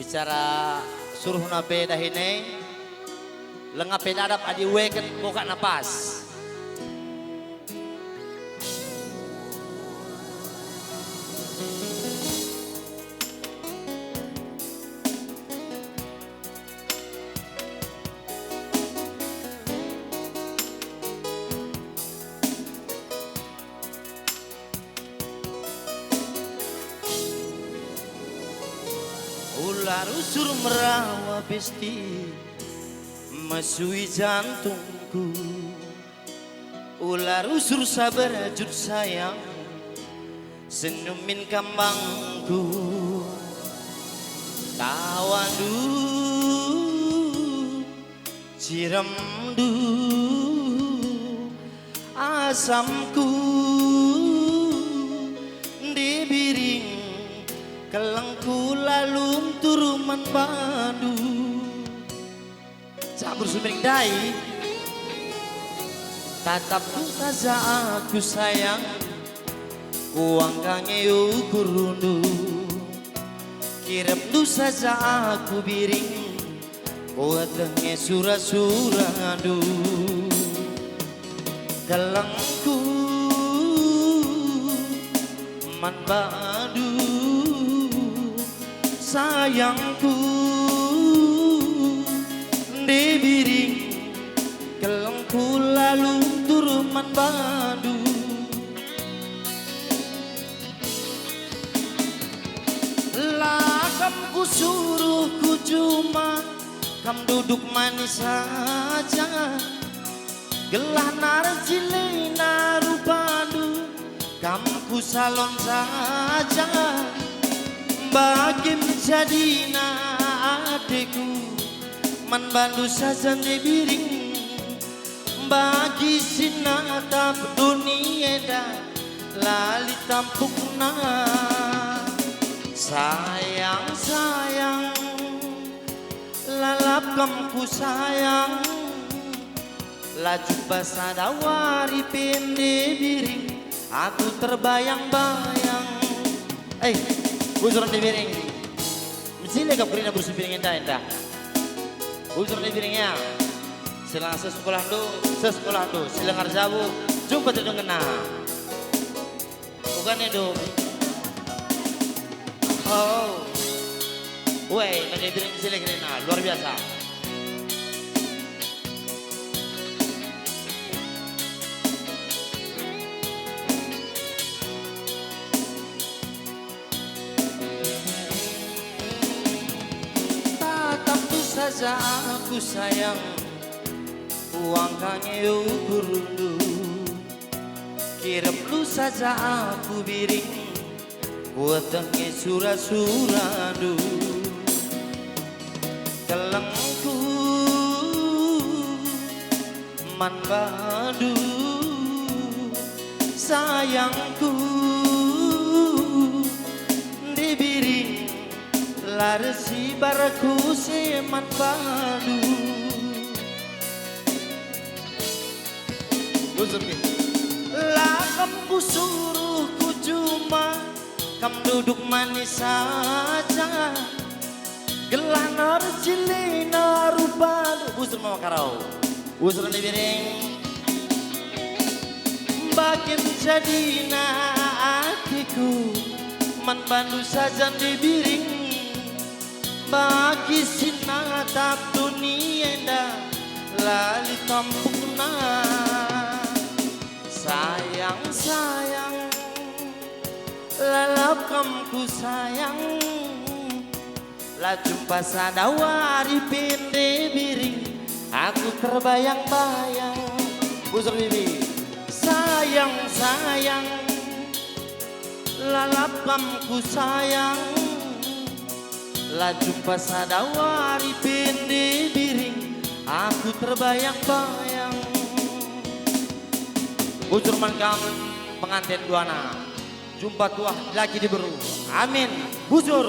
Bicara suruh nape dahine lengap pedadap adi weken buka napas. Ular usur merawa besti masui jantungku. Ular usur sabar jut sayang senyumin kambangku. Tawandu ciramdu asamku dibiring kelengku lalu turuman padu cabur sumring dai tatapku saja aku sayang uang kange ukurundu kirim du saja aku biring kuatenge surah-surah adu kelengku man padu sayangku dibiring kelengku lalu turuman padu lakamku suruh ku cuma kam duduk manis saja gelah narjili narupadu kamku salon saja bagi menjadi adikku manbandu saja dibiring bagi sinatap dunia dan lali tampukna sayang sayang lalap kamku sayang laju basada wari pende biring aku terbayang-bayang bujuran di piring mesti kap kerina bersih piring endah bujuran di piringnya silang sesekolah do silang arjabu jumpa tidak kena bukan itu oh weh nanti piring silang kerina luar biasa. Saja aku sayang uang kange ukurundu kirim lu saja aku biring kuatenge surah-surah adu kelengku man padu sayangku dibiring larsi baraku seman padu lakamku suruh ku cuma kam duduk manis saja gelah narjili narupadu busur mama karau busur di piring bagi menjadi hatiku man bandu saja dibiring bagi sinatap dunia dah lali tampukna sayang sayang lalap kamku sayang la jumpa sadawari pende biring aku terbayang-bayang busur bibi sayang sayang lalap kamku sayang la jumpa sadawari pende biring aku terbayang-bayang bujur mankam pengantin duana jumpa tua lagi diberu amin bujur.